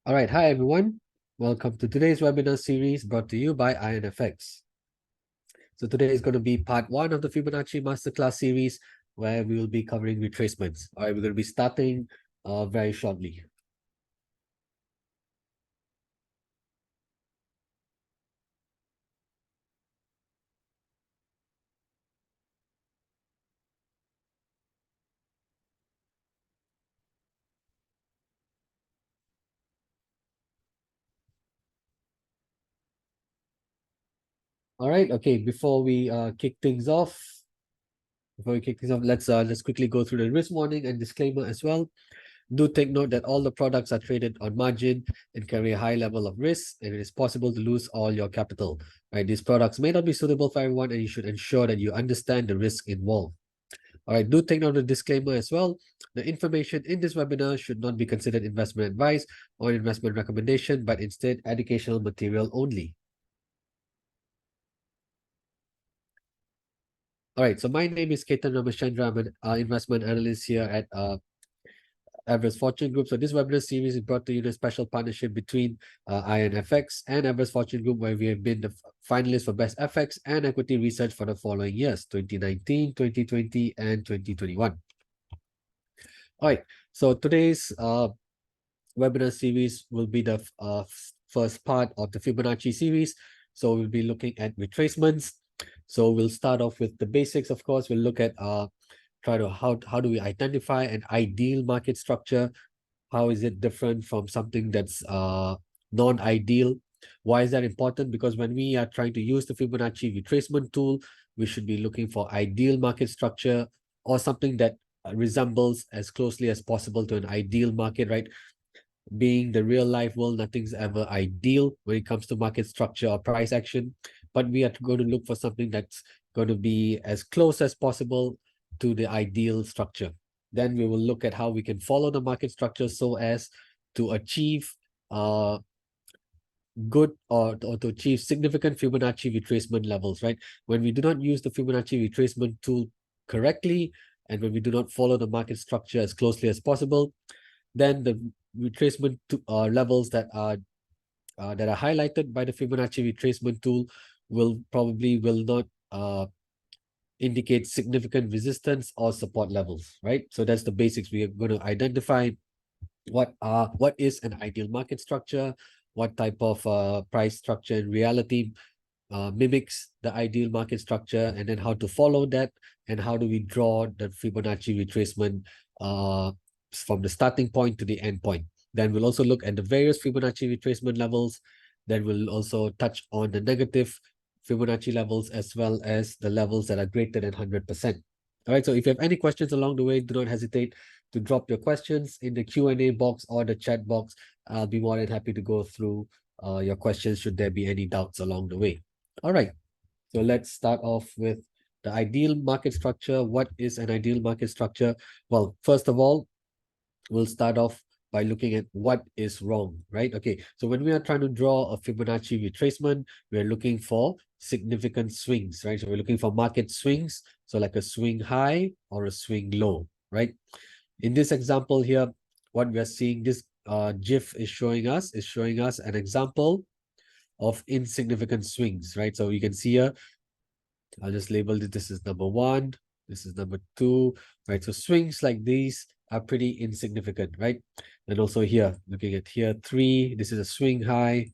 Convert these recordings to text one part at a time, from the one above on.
All right, hi everyone. Welcome to today's webinar series brought to you by IronFX. So today is going to be part one of the Fibonacci Masterclass series where we will be covering retracements. All right, we're going to be starting very shortly. All right, okay, before we kick things off, let's quickly go through the risk warning and disclaimer as well. Do take note that all the products are traded on margin and carry a high level of risk, and it is possible to lose all your capital. Right, these products may not be suitable for everyone, and you should ensure that you understand the risk involved. All right, do take note of the disclaimer as well. The information in this webinar should not be considered investment advice or investment recommendation, but instead educational material only. All right, so my name is Ketan Ramachandra. I'm an investment analyst here at Everest Fortune Group. So this webinar series is brought to you in a special partnership between IronFX and Everest Fortune Group, where we have been the finalists for Best FX and Equity Research for the following years, 2019, 2020, and 2021. All right, so today's webinar series will be the first part of the Fibonacci series. So we'll be looking at retracements. So we'll start off with the basics, of course. We'll look at how do we identify an ideal market structure? How is it different from something that's non-ideal? Why is that important? Because when we are trying to use the Fibonacci retracement tool, we should be looking for ideal market structure or something that resembles as closely as possible to an ideal market, right? Being the real life world, nothing's ever ideal when it comes to market structure or price action, but we are going to look for something that's going to be as close as possible to the ideal structure. Then we will look at how we can follow the market structure so as to achieve good or to achieve significant Fibonacci retracement levels, right? When we do not use the Fibonacci retracement tool correctly, and when we do not follow the market structure as closely as possible, then the retracement levels that are highlighted by the Fibonacci retracement tool will not indicate significant resistance or support levels, right? So that's the basics. We are going to identify what is an ideal market structure, what type of price structure in reality mimics the ideal market structure, and then how to follow that, and how do we draw the Fibonacci retracement from the starting point to the end point. Then we'll also look at the various Fibonacci retracement levels. Then we'll also touch on the negative Fibonacci levels as well as the levels that are greater than 100%. All right, so if you have any questions along the way, do not hesitate to drop your questions in the Q&A box or the chat box. I'll be more than happy to go through your questions should there be any doubts along the way. All right, so let's start off with the ideal market structure. What is an ideal market structure? Well, first of all, we'll start off by looking at what is wrong, right? Okay, so when we are trying to draw a Fibonacci retracement, we're looking for significant swings, right? So we're looking for market swings, so like a swing high or a swing low, right? In this example here, what we are seeing, this GIF is showing us an example of insignificant swings, right? So you can see here, I'll just label it, this is number one, this is number two, right? So swings like these are pretty insignificant, right? And also here, looking at here, 3, this is a swing high,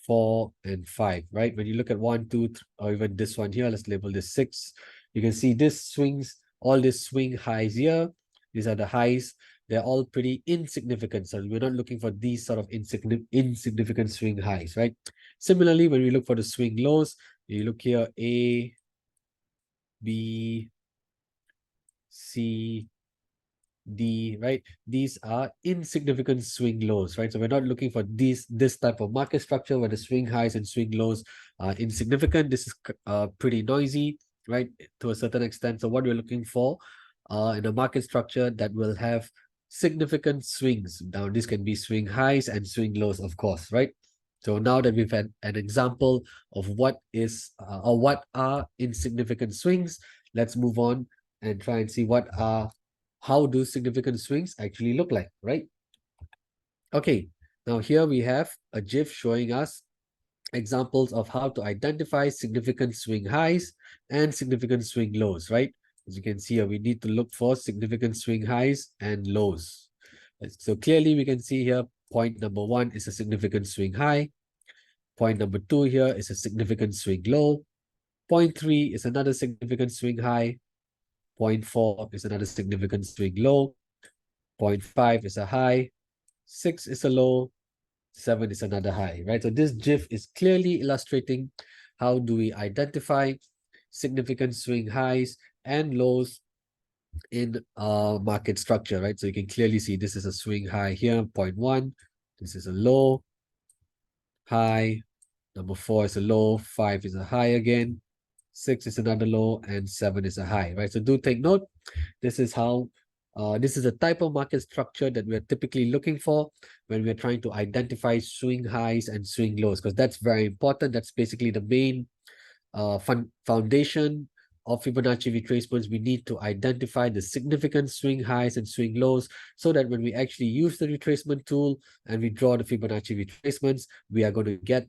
4 and 5, right? When you look at 1, 2, or even this one here, let's label this 6. You can see this swings, all these swing highs here, these are the highs, they're all pretty insignificant. So we're not looking for these sort of insignificant swing highs, right? Similarly, when we look for the swing lows, you look here, A, B, C, D, right? These are insignificant swing lows, right? So we're not looking for this type of market structure where the swing highs and swing lows are insignificant. This is pretty noisy, right? To a certain extent. So what we're looking for in a market structure that will have significant swings. Now, this can be swing highs and swing lows, of course, right? So now that we've had an example of what is or what are insignificant swings, let's move on and try and see how do significant swings actually look like, right? Okay, Now here we have a GIF showing us examples of how to identify significant swing highs and significant swing lows, right? As you can see here, we need to look for significant swing highs and lows. So clearly we can see here, point number 1 is a significant swing high. Point number 2 here is a significant swing low. Point 3 is another significant swing high. Point 4 is another significant swing low. Point 5 is a high. 6 is a low. 7 is another high, right? So this GIF is clearly illustrating how do we identify significant swing highs and lows in market structure, right? So you can clearly see this is a swing high here, 0.1. This is a low, high. Number 4 is a low, 5 is a high again, 6 is another low, and 7 is a high, right? So do take note. This is how this is a type of market structure that we're typically looking for when we're trying to identify swing highs and swing lows, because that's very important. That's basically the main foundation of Fibonacci retracements. We need to identify the significant swing highs and swing lows so that when we actually use the retracement tool and we draw the Fibonacci retracements, we are going to get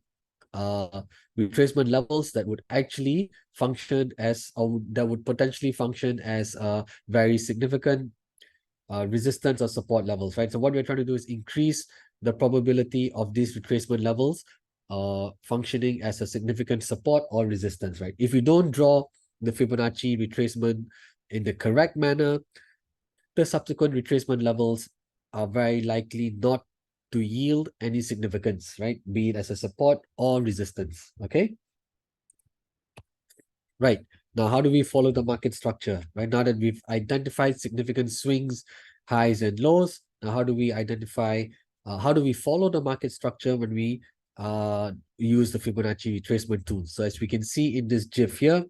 retracement levels that would actually function as, or that would potentially function as very significant resistance or support levels, right? So what we're trying to do is increase the probability of these retracement levels functioning as a significant support or resistance, right? If you don't draw the Fibonacci retracement in the correct manner, the subsequent retracement levels are very likely not to yield any significance, right? Be it as a support or resistance, okay? Right. Now, how do we follow the market structure, right? Now that we've identified significant swings, highs, and lows, now how do we identify, how do we follow the market structure when we use the Fibonacci retracement tool? So as we can see in this GIF here,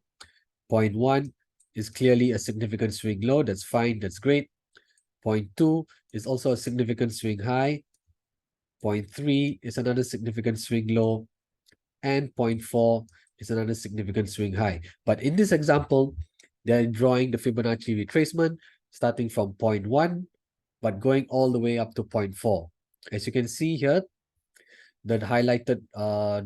0.1 is clearly a significant swing low. That's fine. That's great. 0.2 is also a significant swing high. 0.3 is another significant swing low. And 0.4 is another significant swing high. But in this example, they're drawing the Fibonacci retracement starting from 0.1, but going all the way up to 0.4. As you can see here, the highlighted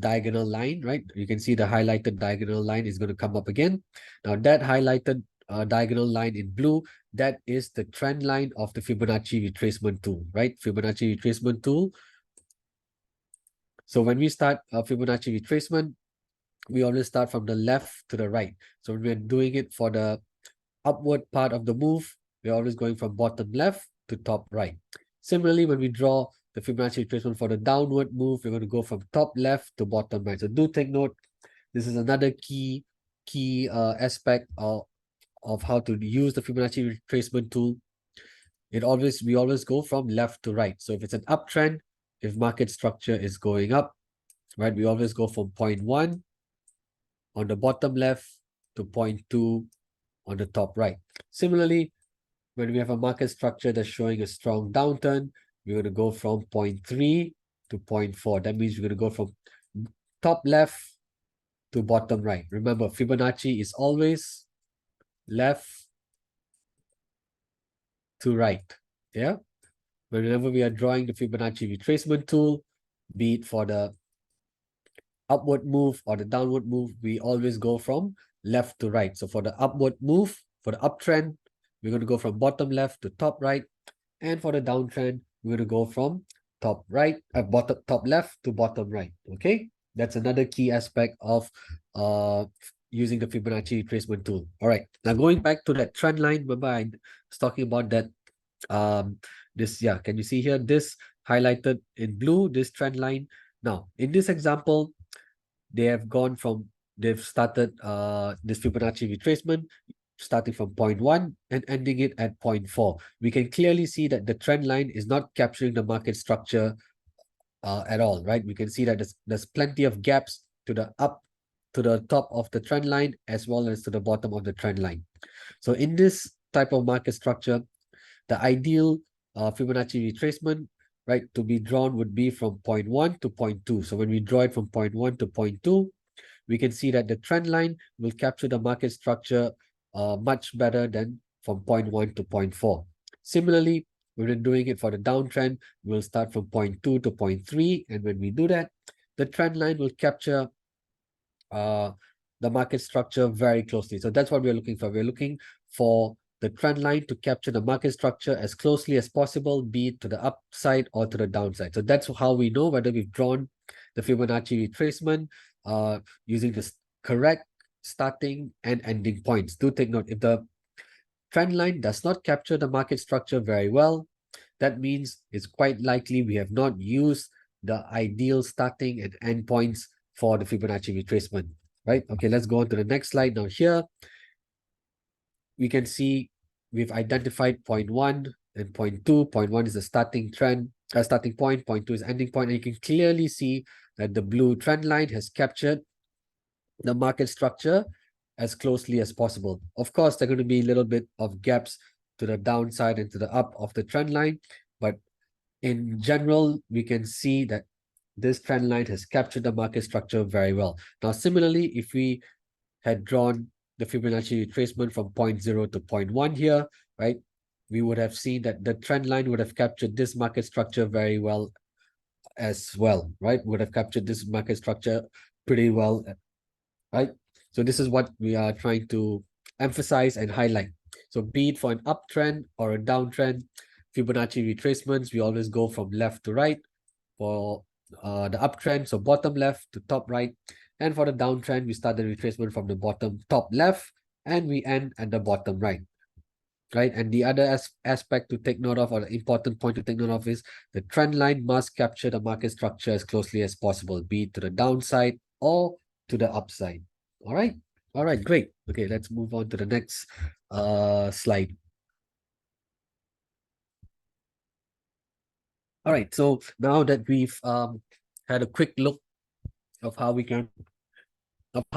diagonal line, right? You can see the highlighted diagonal line is going to come up again. Now that highlighted diagonal line in blue, that is the trend line of the Fibonacci retracement tool, right? Fibonacci retracement tool. So when we start Fibonacci retracement, we always start from the left to the right. So when we're doing it for the upward part of the move, we're always going from bottom left to top right. Similarly, when we draw the Fibonacci retracement for the downward move, we're going to go from top left to bottom right. So do take note, this is another key aspect of how to use the Fibonacci retracement tool. We always go from left to right. So if it's an uptrend, if market structure is going up, right, we always go from 0.1 on the bottom left to 0.2 on the top right. Similarly, when we have a market structure that's showing a strong downturn, we're going to go from 0.3 to 0.4. That means we're going to go from top left to bottom right. Remember, Fibonacci is always left to right. Yeah. Whenever we are drawing the Fibonacci retracement tool, be it for the upward move or the downward move, we always go from left to right. So for the upward move, for the uptrend, we're going to go from bottom left to top right. And for the downtrend, we're going to go from top left to bottom right. Okay, that's another key aspect of using the Fibonacci retracement tool. All right, now going back to that trend line, remember I was talking about that can you see here, this highlighted in blue, this trend line. Now in this example, they've started this Fibonacci retracement starting from 0.1 and ending it at 0.4. We can clearly see that the trend line is not capturing the market structure at all, right? We can see that there's plenty of gaps to the top of the trend line as well as to the bottom of the trend line. So in this type of market structure, the ideal Fibonacci retracement, right, to be drawn would be from 0.1 to 0.2. So when we draw it from 0.1 to 0.2, we can see that the trend line will capture the market structure much better than from 0.1 to 0.4. Similarly, We've been doing it for the downtrend. We'll start from 0.2 to 0.3. And when we do that, the trend line will capture the market structure very closely. So that's what we're looking for. We're looking for the trend line to capture the market structure as closely as possible, be it to the upside or to the downside. So that's how we know whether we've drawn the Fibonacci retracement using the correct starting and ending points. Do take note, if the trend line does not capture the market structure very well, that means it's quite likely we have not used the ideal starting and end points for the Fibonacci retracement, right? Okay, let's go on to the next slide. Now here, we can see we've identified point 1 and point 2. Point 1 is the starting point. Point 2 is ending point. And you can clearly see that the blue trend line has captured the market structure as closely as possible. Of course, there are going to be a little bit of gaps to the downside and to the up of the trend line, but in general, we can see that this trend line has captured the market structure very well. Now, similarly, if we had drawn the Fibonacci retracement from 0.0 to 0.1 here, right, we would have seen that the trend line would have captured this market structure very well as well, right? Would have captured this market structure pretty well, right? So this is what we are trying to emphasize and highlight. So be it for an uptrend or a downtrend, Fibonacci retracements, we always go from left to right. For the uptrend, so bottom left to top right. And for the downtrend, we start the retracement from the bottom top left and we end at the bottom right. Right, and the other aspect to take note of, or the important point to take note of, is the trend line must capture the market structure as closely as possible, be it to the downside or to the upside. All right, great. Okay, let's move on to the next slide. All right, so now that we've had a quick look of how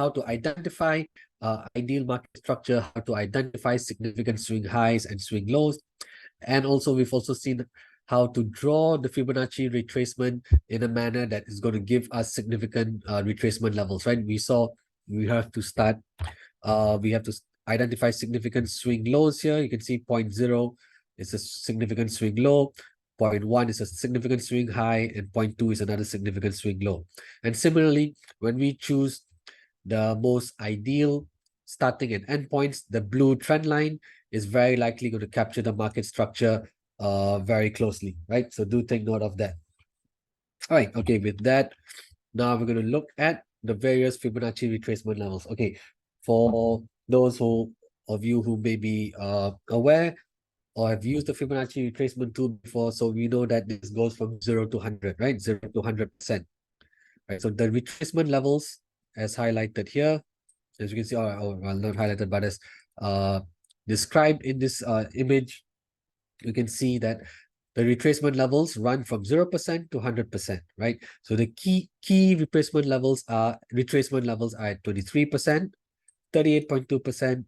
to identify ideal market structure, how to identify significant swing highs and swing lows, and also we've also seen how to draw the Fibonacci retracement in a manner that is going to give us significant retracement levels, right? We saw we have to identify significant swing lows here. You can see 0.0 is a significant swing low, 0.1 is a significant swing high, and 0.2 is another significant swing low. And similarly, when we choose the most ideal starting and end points, the blue trend line is very likely going to capture the market structure very closely, right? So do take note of that. All right, okay, with that, now we're going to look at the various Fibonacci retracement levels. Okay, for those of you who may be aware or have used the Fibonacci retracement tool before, so we know that this goes from 0 to 100, right? 0 to 100%. Right, so the retracement levels, as highlighted here, as you can see, or well, not highlighted, but as described in this image, you can see that the retracement levels run from 0% to 100%, right? So the key retracement levels are at 23%, 38.2%,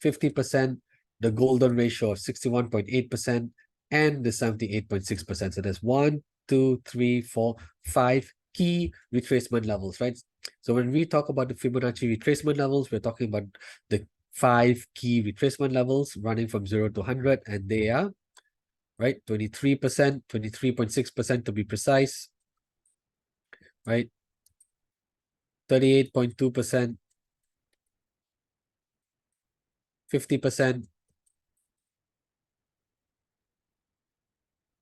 50%, the golden ratio of 61.8%, and the 78.6%. So there's 1, 2, 3, 4, 5 key retracement levels, right? So when we talk about the Fibonacci retracement levels, we're talking about the 5 key retracement levels running from 0 to 100, and they are, right, 23%, 23.6% to be precise, right, 38.2%, 50%,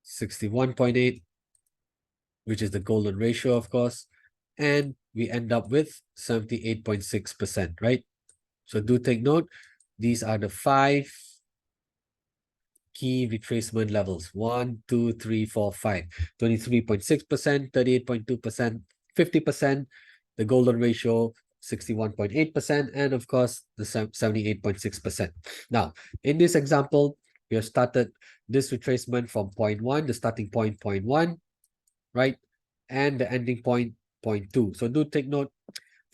61.8, which is the golden ratio, of course, and we end up with 78.6%, right? So do take note, these are the 5 key retracement levels: 1, 2, 3, 4, 5. 23.6%, 38.2%, 50%, the golden ratio 61.8%, and of course the 78.6%. Now, in this example, we have started this retracement from 0.1, the starting point 0.1, right? And the ending point 0.2. So do take note,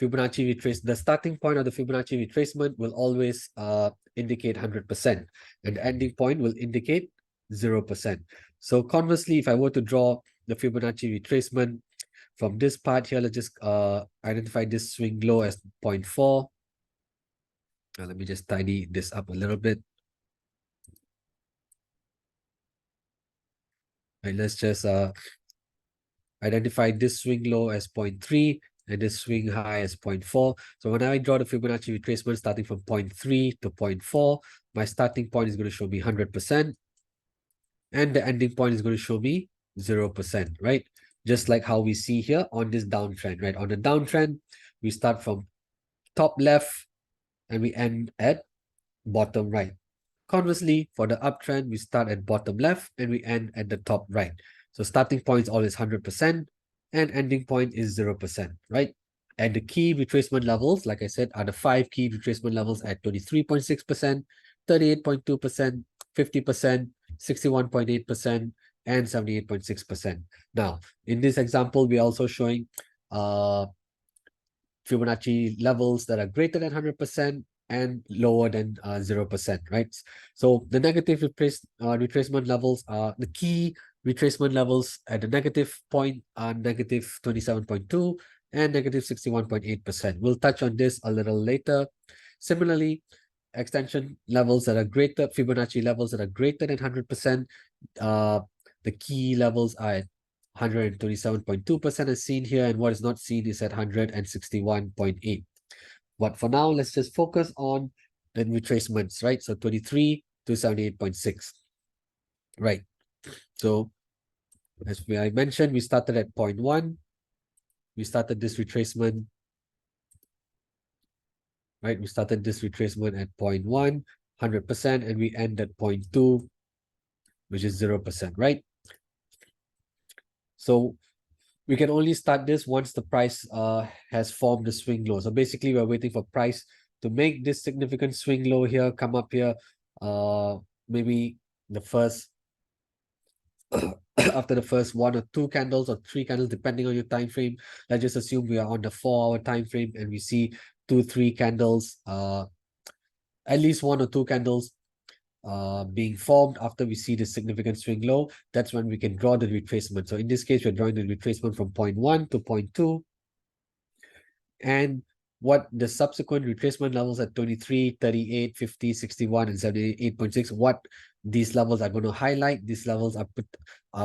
Fibonacci retrace, the starting point of the Fibonacci retracement will always indicate 100%, and the ending point will indicate 0%. So conversely, if I were to draw the Fibonacci retracement from this part here, let's just identify this swing low as 0.4. Now, let me just tidy this up a little bit. Right, let's just identify this swing low as 0.3 and this swing high as 0.4. So when I draw the Fibonacci retracement starting from 0.3 to 0.4, my starting point is going to show me 100%, and the ending point is going to show me 0%, right? Just like how we see here on this downtrend, right? On the downtrend, we start from top left and we end at bottom right. Conversely, for the uptrend, we start at bottom left and we end at the top right. So starting point is always 100% and ending point is 0%, right? And the key retracement levels, like I said, are the 5 key retracement levels at 23.6%, 38.2%, 50%, 61.8%, and 78.6%. Now, in this example, we're also showing Fibonacci levels that are greater than 100% and lower than 0%, right? So the negative retracement levels are the key retracement levels at the negative point are negative 27.2 and negative 61.8%. We'll touch on this a little later. Similarly, extension levels that are greater, Fibonacci levels that are greater than 100%, the key levels are at 127.2% as seen here, and what is not seen is at 161.8. But for now, let's just focus on the retracements, right? So 23 to 78.6, right? So as I mentioned, we started at 0.1. We started this retracement, right? We started this retracement at 0.1, 100%, and we end at 0.2, which is 0%, right? So we can only start this once the price has formed the swing low. So basically, we're waiting for price to make this significant swing low here, come up here, maybe the first after the first 1 or 2 candles or 3 candles, depending on your time frame. Let's just assume we are on the 4-hour time frame and we see 2-3 candles, at least 1 or 2 candles being formed after we see the significant swing low. That's when we can draw the retracement. So in this case, we're drawing the retracement from 0.1 to 0.2, and what the subsequent retracement levels at 23, 38, 50, 61, and 78.6, what these levels are going to highlight. These levels are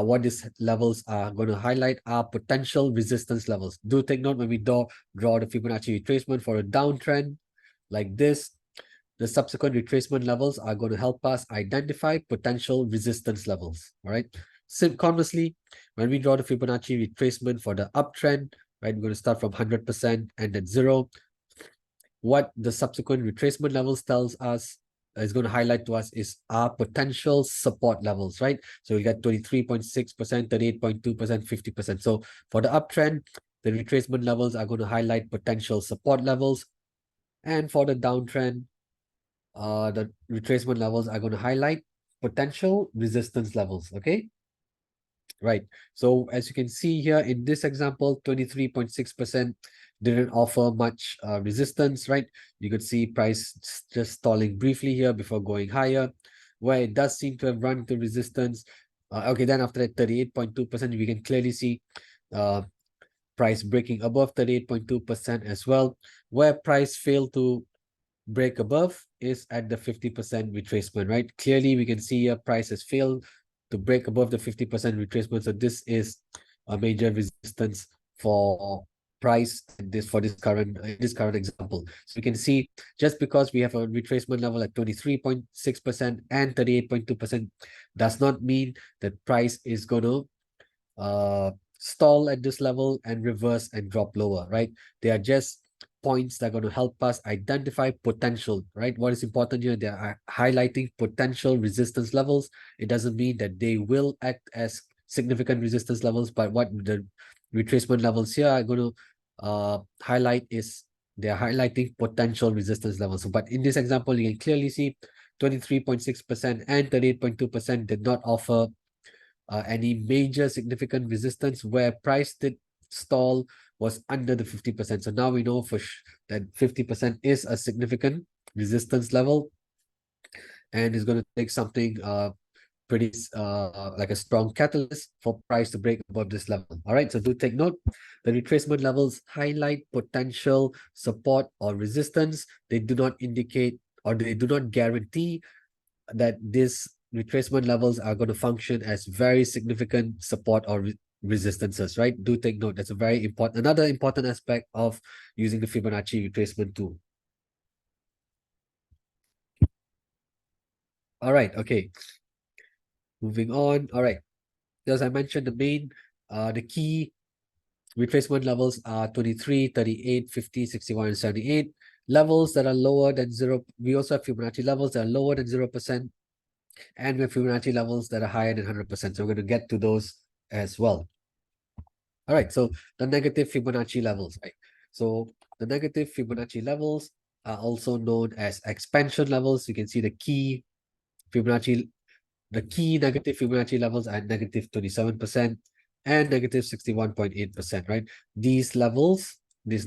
what these levels are going to highlight are potential resistance levels. Do take note when we draw the Fibonacci retracement for a downtrend like this, the subsequent retracement levels are going to help us identify potential resistance levels. All right. Conversely, when we draw the Fibonacci retracement for the uptrend, right, we're going to start from 100% and at 0. What the subsequent retracement levels tells us is going to highlight to us is our potential support levels, right? So we got 23.6%, 38.2%, 50%. So for the uptrend, the retracement levels are going to highlight potential support levels, and for the downtrend, the retracement levels are going to highlight potential resistance levels. Okay, right. So as you can see here in this example, 23.6% didn't offer much resistance, right? You could see price just stalling briefly here before going higher, where it does seem to have run into resistance. Okay, then after that 38.2%, we can clearly see price breaking above 38.2% as well. Where price failed to break above is at the 50% retracement, right? Clearly, we can see here price has failed to break above the 50% retracement. So this is a major resistance for price in this current example. So we can see just because we have a retracement level at 23.6% and 38.2% does not mean that price is going to stall at this level and reverse and drop lower, right? They are just points that are going to help us identify potential, right? What is important here, they are highlighting potential resistance levels. It doesn't mean that they will act as significant resistance levels, but what the retracement levels here are going to highlight is they're highlighting potential resistance levels. But in this example, you can clearly see 23.6% and 38.2% did not offer any major significant resistance. Where price did stall was under the 50%. So now we know for that 50% is a significant resistance level, and is going to take something pretty like a strong catalyst for price to break above this level. All right, so do take note, the retracement levels highlight potential support or resistance. They do not indicate or they do not guarantee that this retracement levels are going to function as very significant support or resistances, right? Do take note. That's a very important, another important aspect of using the Fibonacci retracement tool. All right, okay. Moving on. All right. As I mentioned, the key retracement levels are 23, 38, 50, 61, and 78. Levels that are lower than 0. We also have Fibonacci levels that are lower than 0%. And we have Fibonacci levels that are higher than 100%. So we're going to get to those as well. All right, so the negative Fibonacci levels, right? So the negative Fibonacci levels are also known as expansion levels. You can see the key negative Fibonacci levels are negative 27% and negative 61.8%, right? These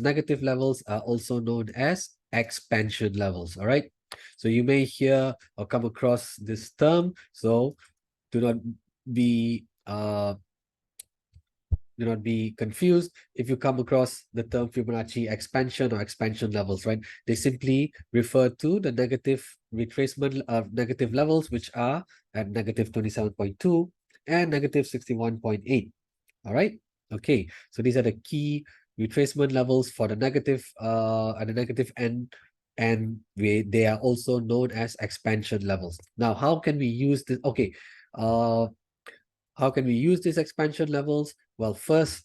negative levels are also known as expansion levels, all right? So you may hear or come across this term, so do not be confused if you come across the term Fibonacci expansion or expansion levels, right? They simply refer to the negative retracement of negative levels, which are at negative 27.2 and negative 61.8. All right. Okay. So these are the key retracement levels for the negative at the negative end, and they are also known as expansion levels. Now, how can we use this? Okay. How can we use these expansion levels? Well, first,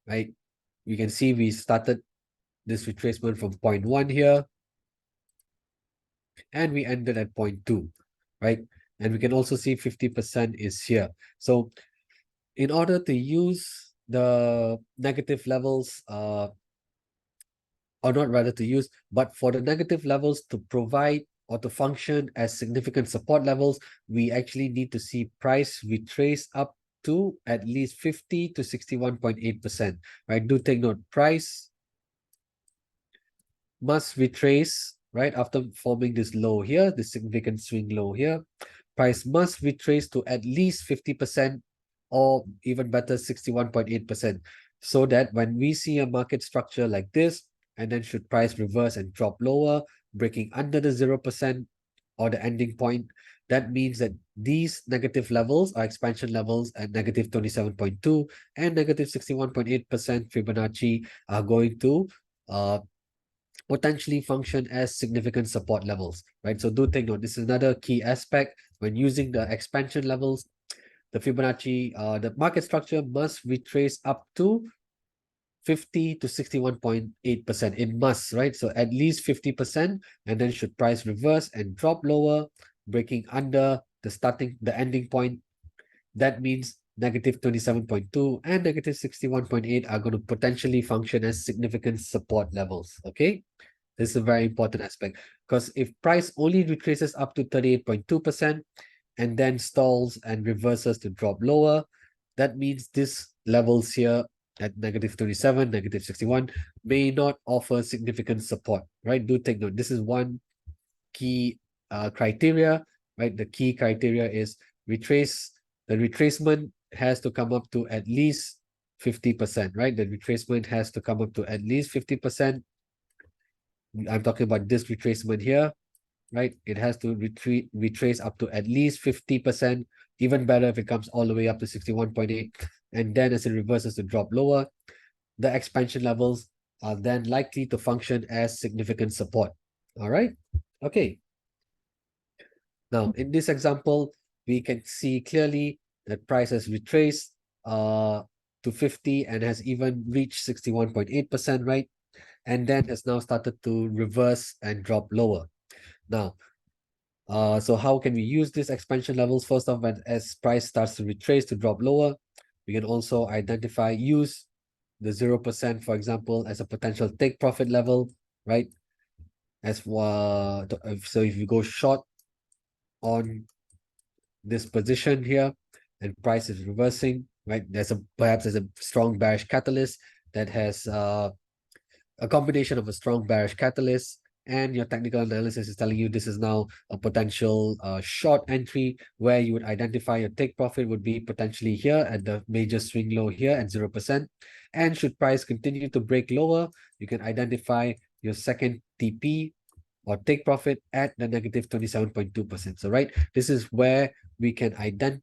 right, you can see we started this retracement from 0.1 here, and we ended at 0.2, right? And we can also see 50% is here. So in order to use the negative levels, or not rather to use, but for the negative levels to provide or to function as significant support levels, we actually need to see price retrace up to at least 50 to 61.8%, right? Do take note, price must retrace, right? After forming this low here, this significant swing low here, price must retrace to at least 50% or even better, 61.8%, so that when we see a market structure like this, and then should price reverse and drop lower, breaking under the 0% or the ending point, that means that these negative levels are expansion levels at negative 27.2 and negative 61.8% Fibonacci are going to potentially function as significant support levels, right? So do take note, this is another key aspect when using the expansion levels. The Fibonacci, the market structure must retrace up to 50 to 61.8%. It must, right? So at least 50%, and then should price reverse and drop lower, breaking under the ending point, that means negative 27.2 and negative 61.8 are going to potentially function as significant support levels, okay? This is a very important aspect, because if price only retraces up to 38.2% and then stalls and reverses to drop lower, that means this levels here at negative 27, negative 61 may not offer significant support, right? Do take note. This is one key criteria, right? The key criteria is the retracement has to come up to at least 50%, right? The retracement has to come up to at least 50%. I'm talking about this retracement here, right? It has to retrace up to at least 50%, even better if it comes all the way up to 61.8. And then as it reverses to drop lower, the expansion levels are then likely to function as significant support. All right. Okay. Now, in this example, we can see clearly that price has retraced to 50 and has even reached 61.8%, right? And then has now started to reverse and drop lower. Now, so how can we use these expansion levels? First off, as price starts to retrace to drop lower, we can also use the 0%, for example, as a potential take profit level, right? So if you go short on this position here and price is reversing, right? Perhaps there's a strong bearish catalyst that has a combination of a strong bearish catalyst, and your technical analysis is telling you this is now a potential short entry, where you would identify your take profit would be potentially here at the major swing low here at 0%. And should price continue to break lower, you can identify your second TP or take profit at the negative 27.2%. So, right, this is where we can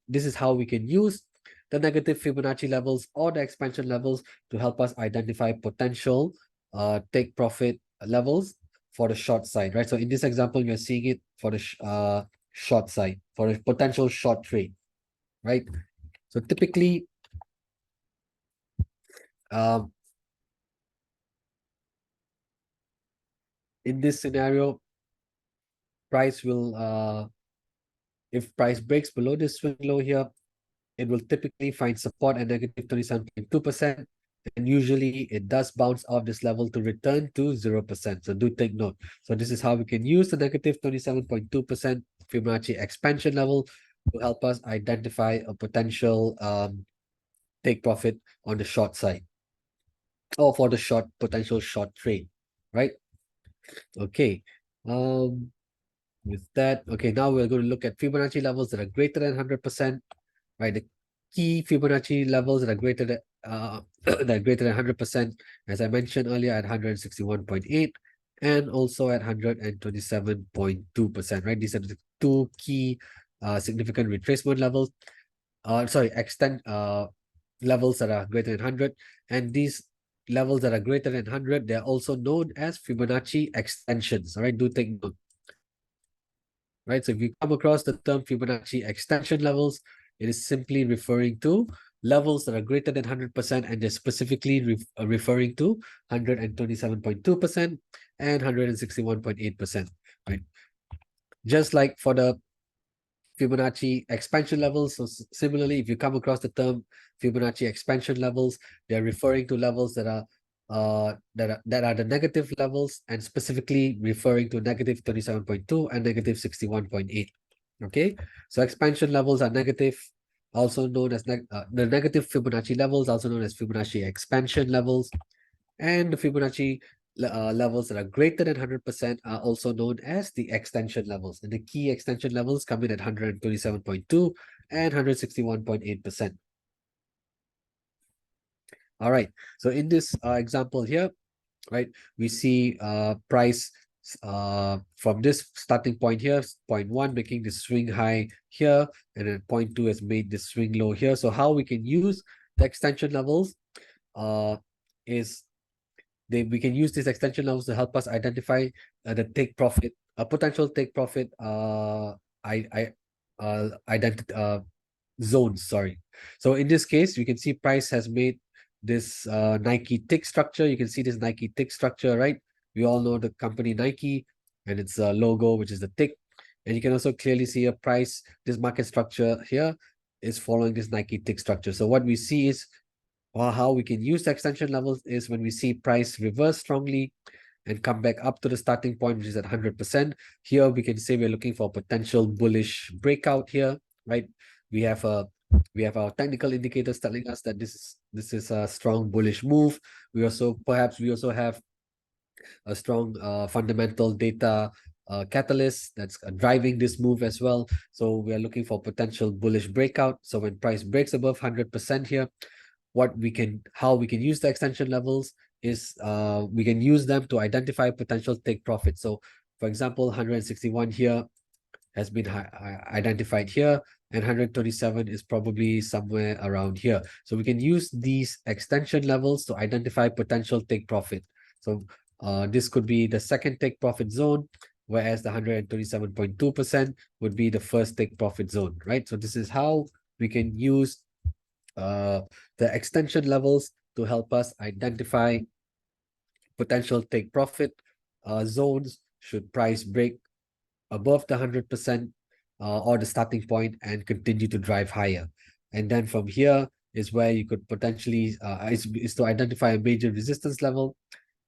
this is how we can use the negative Fibonacci levels or the expansion levels to help us identify potential take profit levels for the short side, right? So in this example, you're seeing it for the short side, for a potential short trade, right? So typically, um, in this scenario, price will, if price breaks below this swing low here, it will typically find support at negative 27.2%. And usually it does bounce off this level to return to 0%. So do take note. So this is how we can use the negative 27.2% Fibonacci expansion level to help us identify a potential take profit on the short side, or for the potential short trade, right? Okay. With that, okay, now we're going to look at Fibonacci levels that are greater than 100%, right? The key Fibonacci levels that are greater than that are greater than 100%, as I mentioned earlier, at 161.8 and also at 127.2%, right? These are the two key significant retracement levels. Sorry, extent levels that are greater than 100, and these levels that are greater than 100, they're also known as Fibonacci extensions. All right, do take note. Right, so if you come across the term Fibonacci extension levels, it is simply referring to levels that are greater than 100%, and they're specifically referring to 127.2% and 161.8%, right? Just like for the Fibonacci expansion levels. So similarly, if you come across the term Fibonacci expansion levels, they're referring to levels that are the negative levels, and specifically referring to negative 27.2 and negative 61.8. Okay, so expansion levels are negative, also known as the negative Fibonacci levels, also known as Fibonacci expansion levels. And the Fibonacci levels that are greater than 100% are also known as the extension levels. And the key extension levels come in at 127.2 and 161.8%. All right. So in this example here, right, we see price from this starting point here, point 1 making the swing high here, and then point 2 has made the swing low here. So how we can use the extension levels is we can use these extension levels to help us identify the take profit, potential take profit identity zones. Sorry. So in this case, you can see price has made this Nike tick structure. You can see this Nike tick structure, right? We all know the company Nike and its logo, which is the tick. And you can also clearly see a price. This market structure here is following this Nike tick structure. So what we see is, or how we can use the extension levels, is when we see price reverse strongly and come back up to the starting point, which is at 100%. Here we can say we're looking for potential bullish breakout here, right? We have our technical indicators telling us that this is a strong bullish move. We also have a strong fundamental data catalyst that's driving this move as well. So we are looking for potential bullish breakout. So when price breaks above 100% here, how we can use the extension levels is we can use them to identify potential take profit. So for example, 161 here has been identified here, and 127 is probably somewhere around here. So we can use these extension levels to identify potential take profit. So this could be the second take profit zone, whereas the 127.2% would be the first take profit zone, right? So this is how we can use the extension levels to help us identify potential take profit zones should price break above the 100% or the starting point and continue to drive higher. And then from here is where you could potentially is to identify a major resistance level.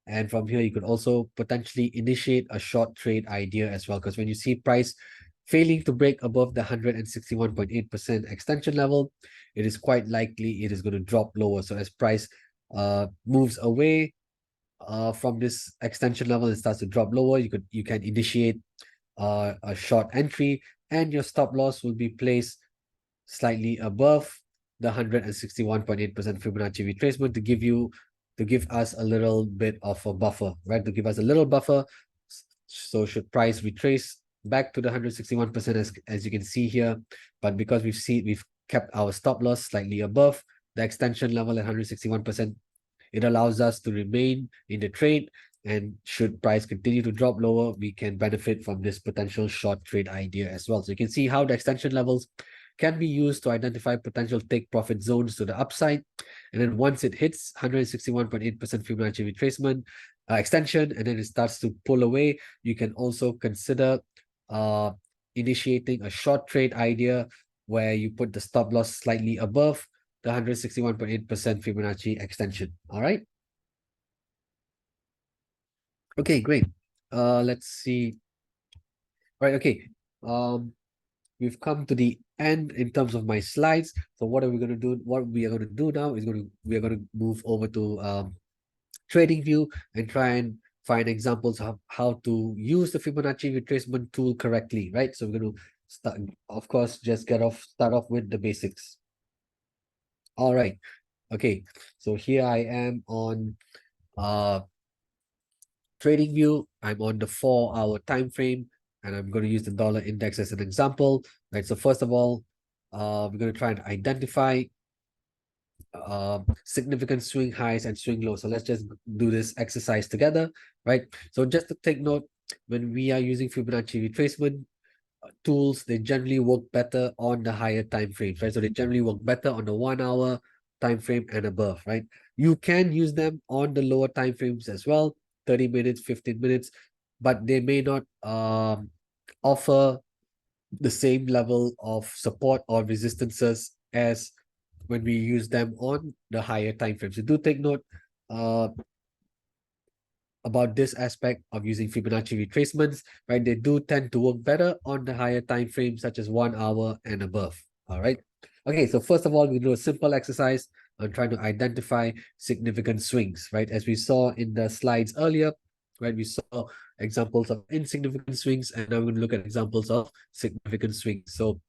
And from here, you could also potentially initiate a short trade idea as well. Because when you see price failing to break above the 161.8% extension level, it is quite likely it is going to drop lower. So as price moves away from this extension level and starts to drop lower, you can initiate a short entry, and your stop loss will be placed slightly above the 161.8% Fibonacci retracement to give us a little bit of a buffer, right? To give us a little buffer So should price retrace back to the 161% as you can see here, but because we've kept our stop loss slightly above the extension level at 161%, it allows us to remain in the trade, and should price continue to drop lower, we can benefit from this potential short trade idea as well. So you can see how the extension levels can be used to identify potential take profit zones to the upside. And then once it hits 161.8% Fibonacci retracement extension, and then it starts to pull away, you can also consider initiating a short trade idea where you put the stop loss slightly above the 161.8% Fibonacci extension. All right. Okay, great. Let's see. All right, okay. We've come to the end in terms of my slides. So what are we going to do? What we are going to do now is we are going to move over to trading view and try and find examples of how to use the Fibonacci retracement tool correctly, right? So we're going to start, of course, just start off with the basics. All right. Okay. So here I am on trading view. I'm on the 4-hour time frame, and I'm going to use the dollar index as an example, right? So first of all, we're going to try and identify significant swing highs and swing lows. So let's just do this exercise together, right? So just to take note, when we are using Fibonacci retracement tools, they generally work better on the higher time frames, right? So they generally work better on the 1-hour time frame and above, right? You can use them on the lower time frames as well, 30 minutes, 15 minutes, but they may not offer the same level of support or resistances as when we use them on the higher time frames. So do take note about this aspect of using Fibonacci retracements, right? They do tend to work better on the higher time frames, such as 1 hour and above. All right. Okay, so first of all, we do a simple exercise on trying to identify significant swings, right? As we saw in the slides earlier, right? We saw examples of insignificant swings, and now we're going to look at examples of significant swings. So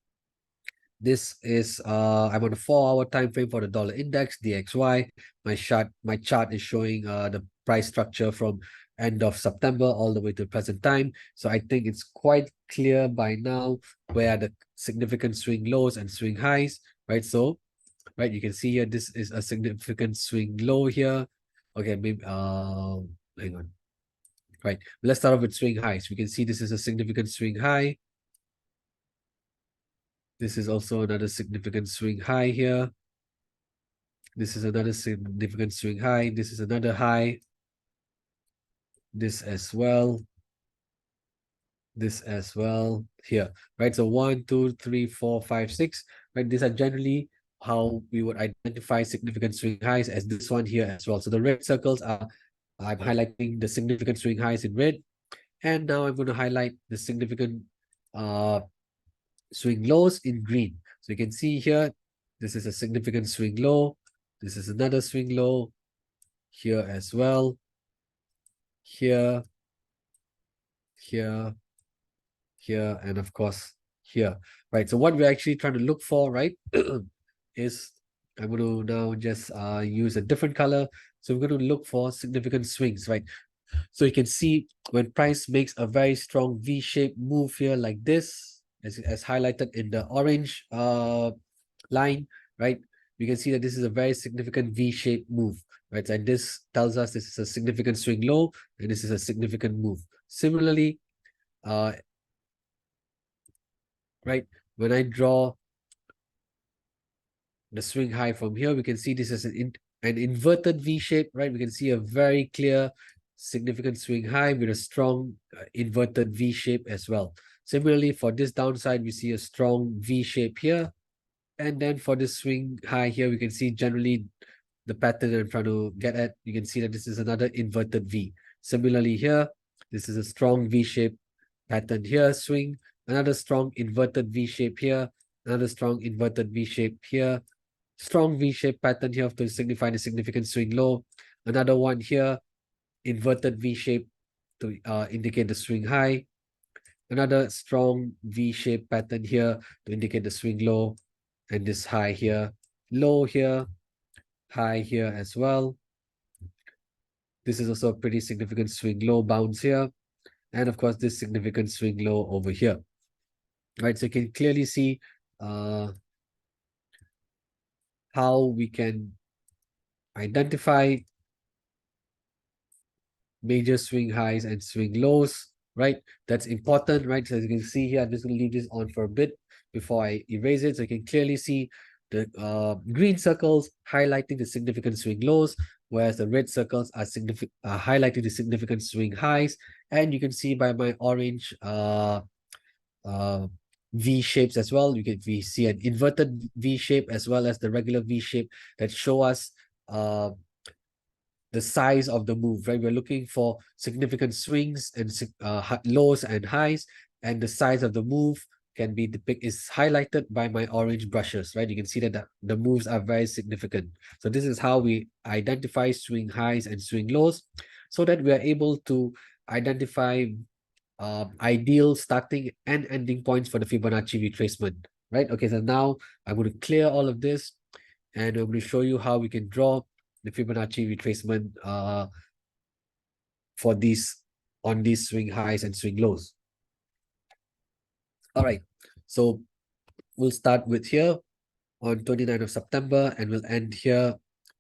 this is I'm on a 4-hour time frame for the dollar index, DXY. My chart is showing the price structure from end of September all the way to present time. So I think it's quite clear by now where the significant swing lows and swing highs, right? So, right, you can see here this is a significant swing low here. Okay, maybe hang on. Right, let's start off with swing highs. We can see this is a significant swing high. This is also another significant swing high here. This is another significant swing high. This is another high. This as well. This as well here, right? So 1, 2, 3, 4, 5, 6, right? These are generally how we would identify significant swing highs, as this one here as well. So the red circles are, I'm highlighting the significant swing highs in red. And now I'm going to highlight the significant swing lows in green. So you can see here, this is a significant swing low. This is another swing low here as well. Here, here, here, and of course here, right? So what we're actually trying to look for, right, is I'm going to now just use a different color. So we're going to look for significant swings, right? So you can see when price makes a very strong V-shaped move here like this, as highlighted in the orange line, right? We can see that this is a very significant V-shaped move, right? And this tells us this is a significant swing low, and this is a significant move. Similarly, right, when I draw the swing high from here, we can see this is an inverted V shape, right? We can see a very clear, significant swing high with a strong inverted V shape as well. Similarly, for this downside, we see a strong V shape here. And then for this swing high here, we can see generally the pattern I'm trying to get at. You can see that this is another inverted V. Similarly here, this is a strong V shape pattern here, swing. Another strong inverted V shape here. Another strong inverted V shape here. Strong V-shaped pattern here to signify the significant swing low. Another one here, inverted V-shape to indicate the swing high. Another strong V-shaped pattern here to indicate the swing low. And this high here, low here, high here as well. This is also a pretty significant swing low bounce here. and of course this significant swing low over here, right? So you can clearly see how we can identify major swing highs and swing lows, right? That's important, right? So as you can see here, I'm just going to leave this on for a bit before I erase it. So you can clearly see the green circles highlighting the significant swing lows, whereas the red circles are highlighting the significant swing highs. And you can see by my orange V shapes as well. We see an inverted V shape as well as the regular V shape that show us the size of the move, right? We're looking for significant swings and lows and highs, and the size of the move can be is highlighted by my orange brushes, right? You can see that the moves are very significant. So this is how we identify swing highs and swing lows, so that we are able to identify ideal starting and ending points for the Fibonacci retracement, right? Okay, so now I'm going to clear all of this, and I'm going to show you how we can draw the Fibonacci retracement for these swing highs and swing lows. All right, so we'll start with here on 29th of September and we'll end here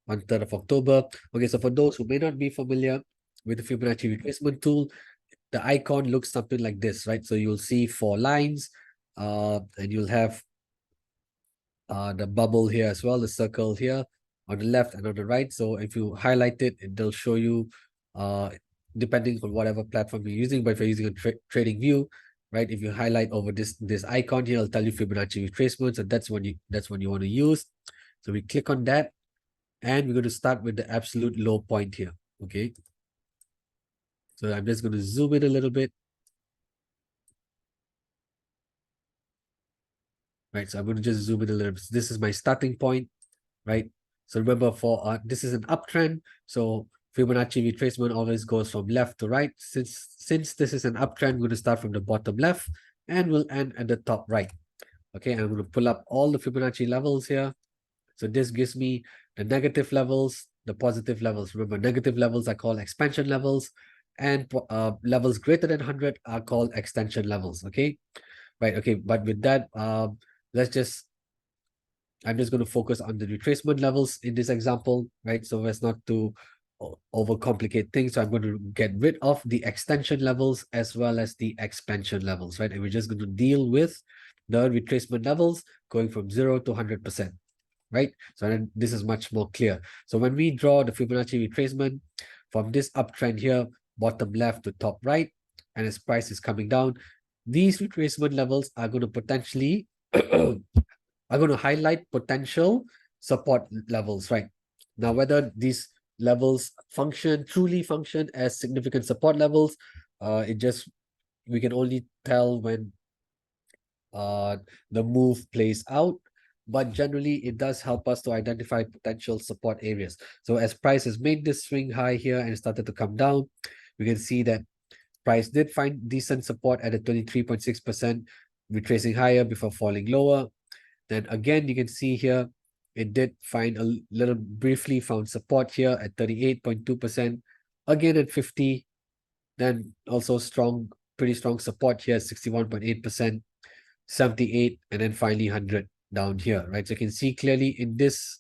on 3rd of October. Okay, so for those who may not be familiar with the Fibonacci retracement tool, the icon looks something like this, right? So you'll see 4 lines and you'll have the bubble here as well, the circle here on the left and on the right. So if you highlight it, it'll show you depending on whatever platform you're using. But if you're using a trading view, right, if you highlight over this icon here, it'll tell you Fibonacci retracement. So that's when you want to use. So we click on that, and we're going to start with the absolute low point here. Okay. So I'm just going to zoom in a little bit. Right. So I'm going to just zoom in a little bit. So this is my starting point, right? So remember, for this is an uptrend. So Fibonacci retracement always goes from left to right. Since this is an uptrend, we're going to start from the bottom left and we'll end at the top right. Okay, and I'm going to pull up all the Fibonacci levels here. So this gives me the negative levels, the positive levels. Remember, negative levels are called expansion levels, and levels greater than 100 are called extension levels. Okay, right. Okay, but with that, I'm just going to focus on the retracement levels in this example, right? So as not to overcomplicate things. So I'm going to get rid of the extension levels as well as the expansion levels, right? And we're just going to deal with the retracement levels going from 0 to 100%, right? So then this is much more clear. So when we draw the Fibonacci retracement from this uptrend here, bottom left to top right, and as price is coming down, these retracement levels are going to potentially are going to highlight potential support levels, right? Now, whether these levels truly function as significant support levels, we can only tell when the move plays out. But generally, it does help us to identify potential support areas. So as price has made this swing high here and started to come down, we can see that price did find decent support at a 23.6%, retracing higher before falling lower. Then again, you can see here, it did find a little briefly found support here at 38.2%, again at 50, then also pretty strong support here, 61.8%, 78, and then finally 100 down here, right? So you can see clearly in this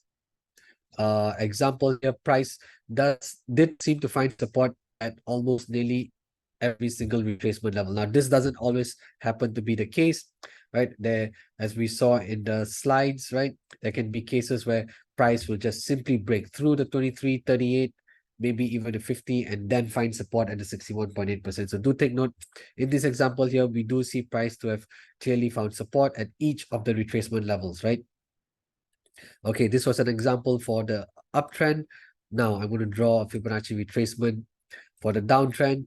example here, price did seem to find support at almost nearly every single retracement level. Now, this doesn't always happen to be the case, right? There, as we saw in the slides, right, there can be cases where price will just simply break through the 23, 38, maybe even the 50, and then find support at the 61.8%. So do take note, in this example here, we do see price to have clearly found support at each of the retracement levels, right? Okay, this was an example for the uptrend. Now I'm going to draw a Fibonacci retracement for the downtrend,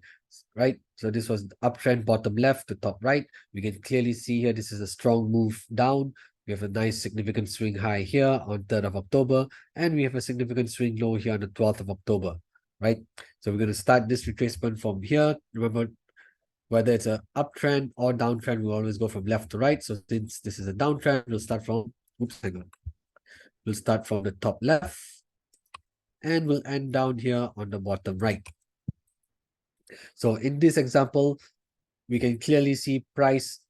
right? So this was the uptrend, bottom left to top right. We can clearly see here, this is a strong move down. We have a nice significant swing high here on 3rd of October, and we have a significant swing low here on the 12th of October, right? So we're going to start this retracement from here. Remember, whether it's an uptrend or downtrend, we always go from left to right. So since this is a downtrend, we'll start from, we'll start from the top left and we'll end down here on the bottom right. So in this example, we can clearly see price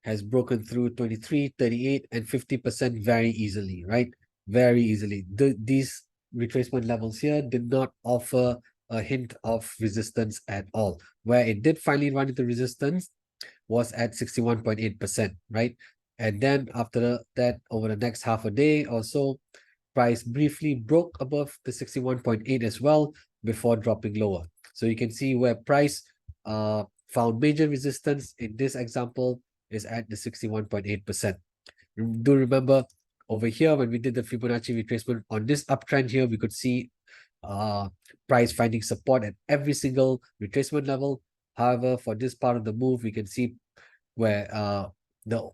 has broken through 23, 38, and 50% very easily, right? Very easily. These retracement levels here did not offer a hint of resistance at all. Where it did finally run into resistance was at 61.8%, right? And then after that, over the next half a day or so, price briefly broke above the 61.8 as well before dropping lower. So you can see where price found major resistance in this example is at the 61.8%. Do remember over here when we did the Fibonacci retracement on this uptrend here, we could see price finding support at every single retracement level. However, for this part of the move, we can see where the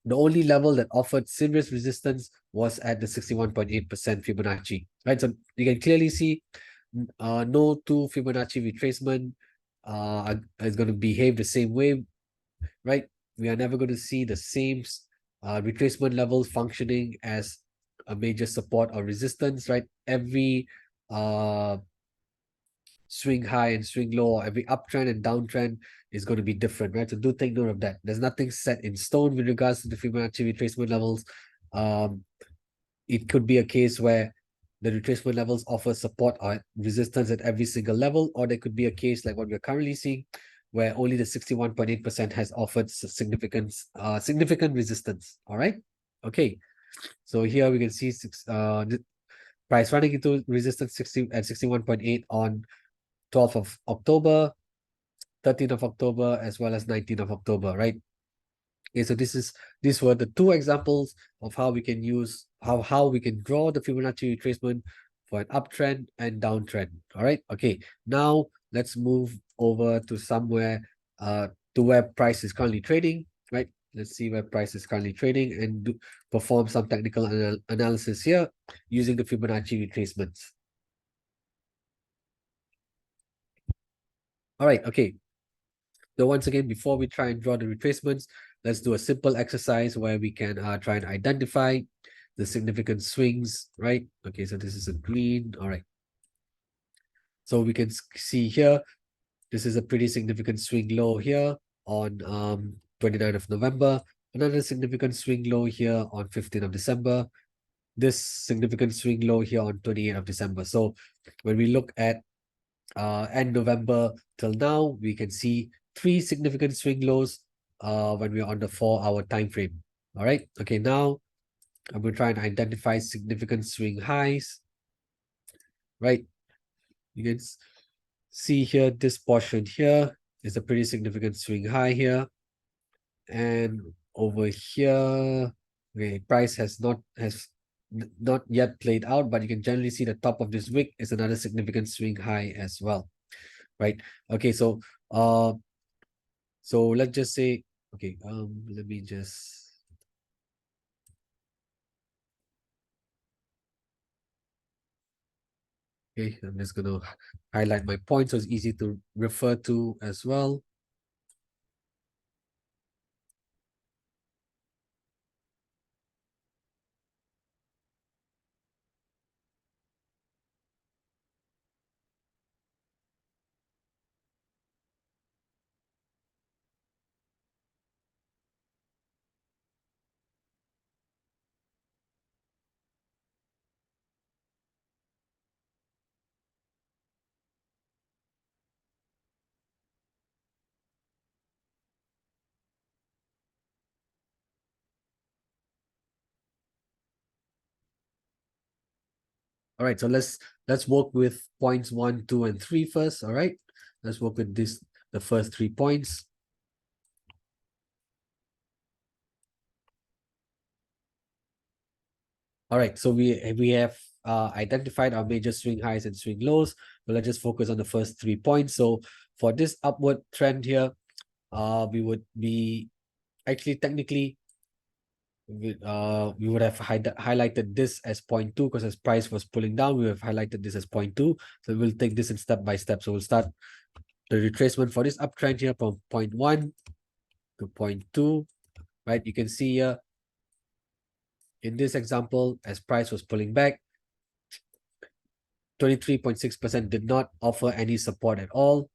the only level that offered serious resistance was at the 61.8% Fibonacci, right? So you can clearly see no two Fibonacci retracement is going to behave the same way, right? We are never going to see the same retracement levels functioning as a major support or resistance, right? Every swing high and swing low, or every uptrend and downtrend is going to be different, right? So do take note of that. There's nothing set in stone with regards to the Fibonacci retracement levels. It could be a case where the retracement levels offer support or resistance at every single level, or there could be a case like what we're currently seeing, where only the 61.8% has offered significant resistance. All right. Okay. So here we can see the price running into resistance 61.8 on 12th of October, 13th of October, as well as 19th of October, right? Okay, so these were the two examples of how we can use how we can draw the Fibonacci retracement for an uptrend and downtrend. All right. Okay. Now let's move over to somewhere to where price is currently trading. Right. Let's see where price is currently trading and perform some technical analysis here using the Fibonacci retracements. All right. Okay. So once again, before we try and draw the retracements, let's do a simple exercise where we can try and identify the significant swings, right? Okay, so this is a green. All right. So we can see here, this is a pretty significant swing low here on 29th of November. Another significant swing low here on 15th of December. This significant swing low here on 28th of December. So when we look at end November till now, we can see three significant swing lows when we're on the 4-hour time frame. All right. Okay, now I'm going to try and identify significant swing highs. Right. You can see here, this portion here is a pretty significant swing high here. And over here, okay, price has not yet played out, but you can generally see the top of this wick is another significant swing high as well. Right. Okay, so let's just say, okay, let me just, okay, I'm just gonna highlight my points so it's easy to refer to as well. All right, so let's work with points 1, 2, and 3 first. All right, let's work with the first 3 points. All right, so we have identified our major swing highs and swing lows. But let's just focus on the first 3 points. So for this upward trend here, we would be actually technically we would have highlighted this as 0.2 because as price was pulling down, we have highlighted this as 0.2. So we'll take this in step by step. So we'll start the retracement for this uptrend here from 0.1 to 0.2, right? You can see here in this example, as price was pulling back, 23.6% did not offer any support at all.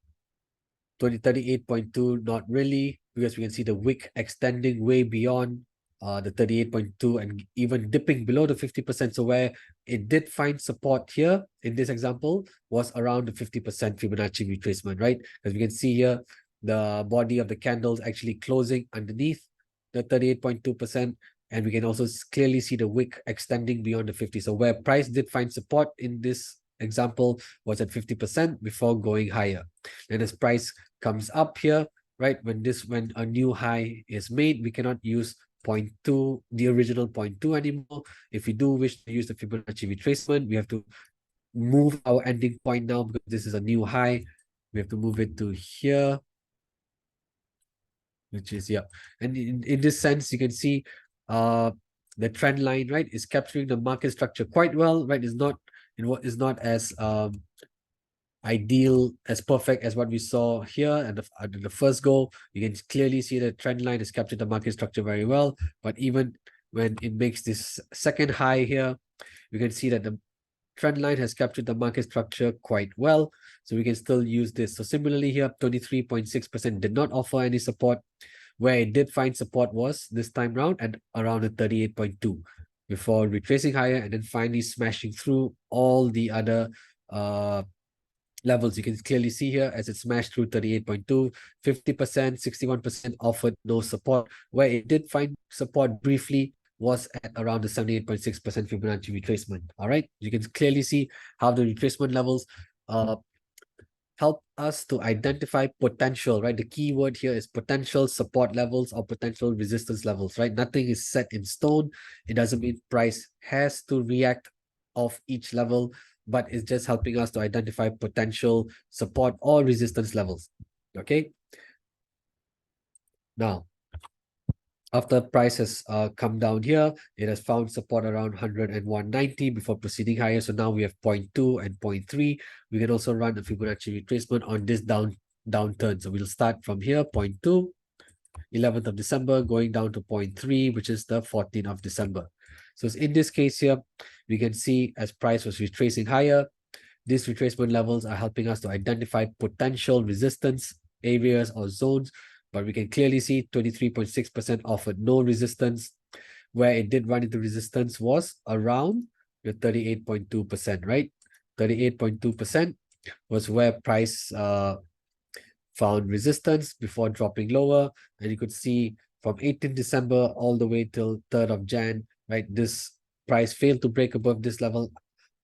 38.2, not really, because we can see the wick extending way beyond the 38.2 and even dipping below the 50%. So where it did find support here in this example was around the 50% Fibonacci retracement, right? Because we can see here the body of the candles actually closing underneath the 38.2%, and we can also clearly see the wick extending beyond the 50. So where price did find support in this example was at 50% before going higher. And as price comes up here, right, when a new high is made, we cannot use 0.2, the original 0.2 anymore. If we do wish to use the Fibonacci retracement, we have to move our ending point now because this is a new high. We have to move it to here, which is, yeah. And in this sense, you can see the trend line, right, is capturing the market structure quite well, right? It's not in what is not as ideal, as perfect as what we saw here at the first go. You can clearly see the trend line has captured the market structure very well. But even when it makes this second high here, you can see that the trend line has captured the market structure quite well. So we can still use this. So similarly here, 23.6% did not offer any support. Where it did find support was this time round at around the 38.2 before retracing higher and then finally smashing through all the other levels. You can clearly see here as it smashed through 38.2, 50%, 61% offered no support. Where it did find support briefly was at around the 78.6% Fibonacci retracement. All right, you can clearly see how the retracement levels help us to identify potential, right? The key word here is potential support levels or potential resistance levels, right? Nothing is set in stone. It doesn't mean price has to react off each level, but it's just helping us to identify potential support or resistance levels, okay? Now, after price has come down here, it has found support around 100 and 190 before proceeding higher. So now we have 0.2 and 0.3. We can also run a Fibonacci retracement on this downturn. So we'll start from here, 0.2, 11th of December, going down to 0.3, which is the 14th of December. So in this case here, we can see as price was retracing higher, these retracement levels are helping us to identify potential resistance areas or zones. But we can clearly see 23.6% offered no resistance. Where it did run into resistance was around the 38.2%, right? 38.2% was where price found resistance before dropping lower. And you could see from 18th December all the way till 3rd of Jan, right? This price failed to break above this level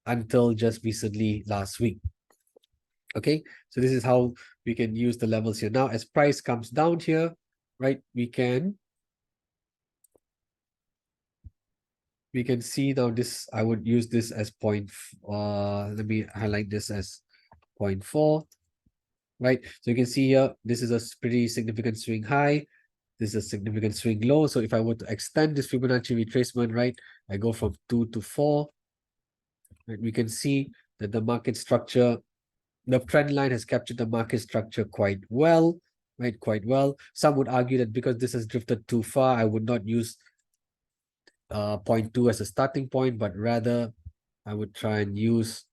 until just recently last week. Okay, so this is how we can use the levels here. Now, as price comes down here, right, we can see now this, I would use this as let me highlight this as 0.4, right? So you can see here, this is a pretty significant swing high. This is a significant swing low. So if I were to extend this Fibonacci retracement, right, I go from 2 to 4, right, we can see that the market structure, the trend line has captured the market structure quite well, right? Quite well. Some would argue that because this has drifted too far, I would not use 0.2 as a starting point, but rather I would try and use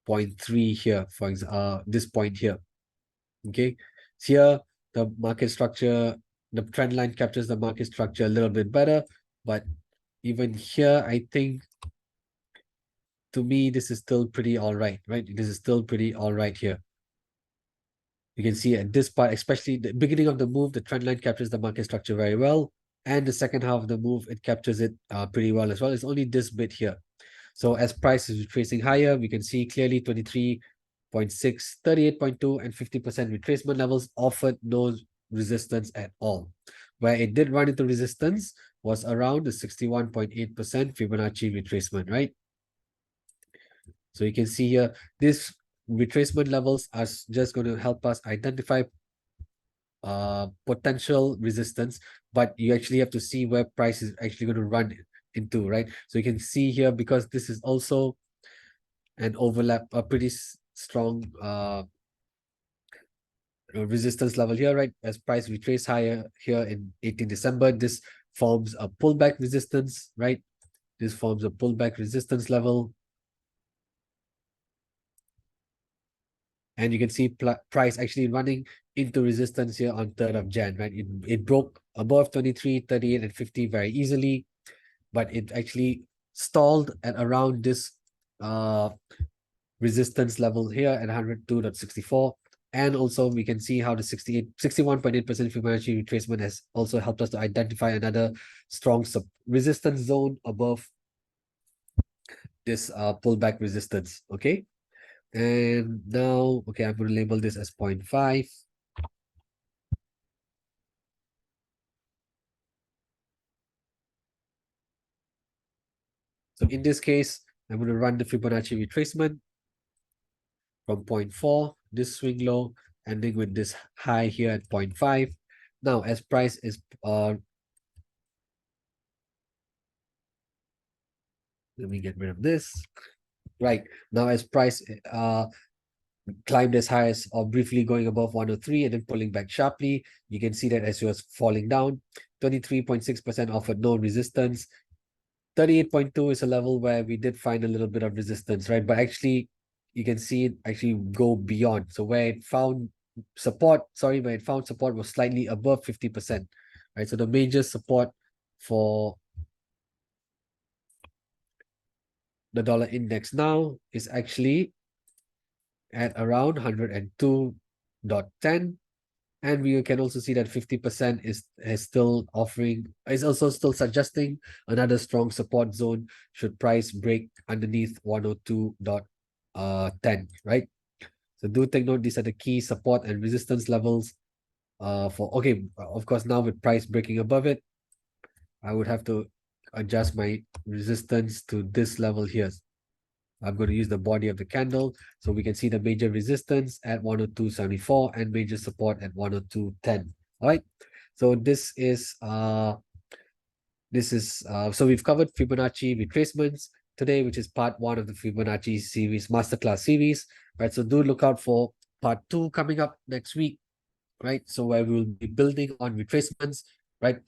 0.3 here, for example, this point here. Okay, here the market structure, the trend line captures the market structure a little bit better, but even here, I think to me, this is still pretty all right, right? This is still pretty all right here. You can see at this part, especially the beginning of the move, the trend line captures the market structure very well. And the second half of the move, it captures it pretty well as well. It's only this bit here. So as price is retracing higher, we can see clearly 23.6, 38.2, and 50% retracement levels offered no resistance at all. Where it did run into resistance was around the 61.8% Fibonacci retracement, right? So you can see here, this retracement levels are just going to help us identify potential resistance, but you actually have to see where price is actually going to run into, right? So you can see here, because this is also an overlap, a pretty strong resistance level here, right? As price retrace higher here in 18 December, this forms a pullback resistance, right? This forms a pullback resistance level. And you can see price actually running into resistance here on 3rd of Jan, right? It broke above 23, 38, and 50 very easily, but it actually stalled at around this resistance level here at 102.64. And also we can see how the 61.8% Fibonacci retracement has also helped us to identify another strong resistance zone above this pullback resistance. Okay. And now, okay, I'm going to label this as 0.5. So in this case, I'm going to run the Fibonacci retracement from 0.4, this swing low, ending with this high here at 0.5. Now, as price is let me get rid of this. Right, now as price climbed as high as or briefly going above 103 and then pulling back sharply, you can see that as it was falling down, 23.6% offered no resistance. 38.2 is a level where we did find a little bit of resistance, right? But actually, you can see it actually go beyond. So where it found support was slightly above 50%, right? So the major support for the dollar index now is actually at around 102.10. And we can also see that 50% is also still suggesting another strong support zone should price break underneath 102.10, right? So do take note, these are the key support and resistance levels okay, of course, now with price breaking above it, I would have to adjust my resistance to this level here. I'm going to use the body of the candle so we can see the major resistance at 102.74 and major support at 102.10. All right. So this is so we've covered Fibonacci retracements today, which is part 1 of the Fibonacci series, Masterclass series. Right. So do look out for part 2 coming up next week. Right. So where we will be building on retracements. Right.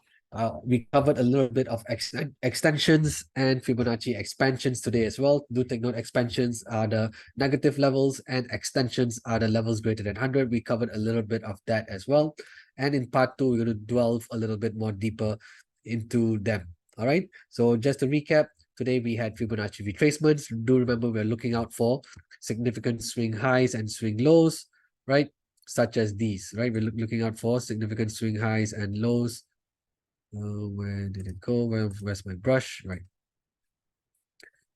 We covered a little bit of extensions and Fibonacci expansions today as well. Do take note, expansions are the negative levels and extensions are the levels greater than 100. We covered a little bit of that as well. And in part 2, we're going to delve a little bit more deeper into them. All right. So just to recap, today we had Fibonacci retracements. Do remember we're looking out for significant swing highs and swing lows, right? Such as these, right? We're looking out for significant swing highs and lows. Where did it go? Where's my brush? Right.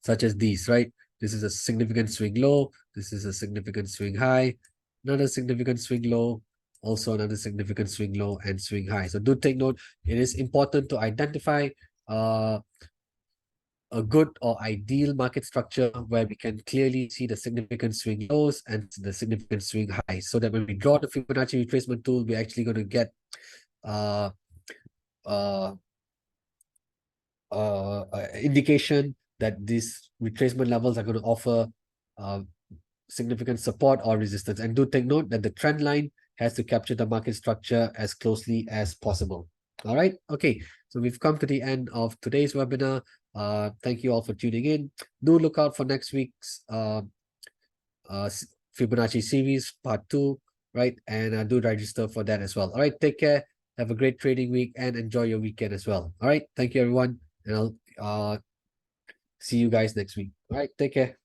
Such as these, right? This is a significant swing low. This is a significant swing high. Another significant swing low. Also another significant swing low and swing high. So do take note. It is important to identify a good or ideal market structure where we can clearly see the significant swing lows and the significant swing highs, so that when we draw the Fibonacci retracement tool, we're actually going to get indication that these retracement levels are going to offer significant support or resistance. And do take note that the trend line has to capture the market structure as closely as possible. All right. Okay. So we've come to the end of today's webinar. Thank you all for tuning in. Do look out for next week's Fibonacci series part 2, right? And do register for that as well. All right. Take care. Have a great trading week and enjoy your weekend as well. All right. Thank you, everyone. And I'll see you guys next week. All right. Take care.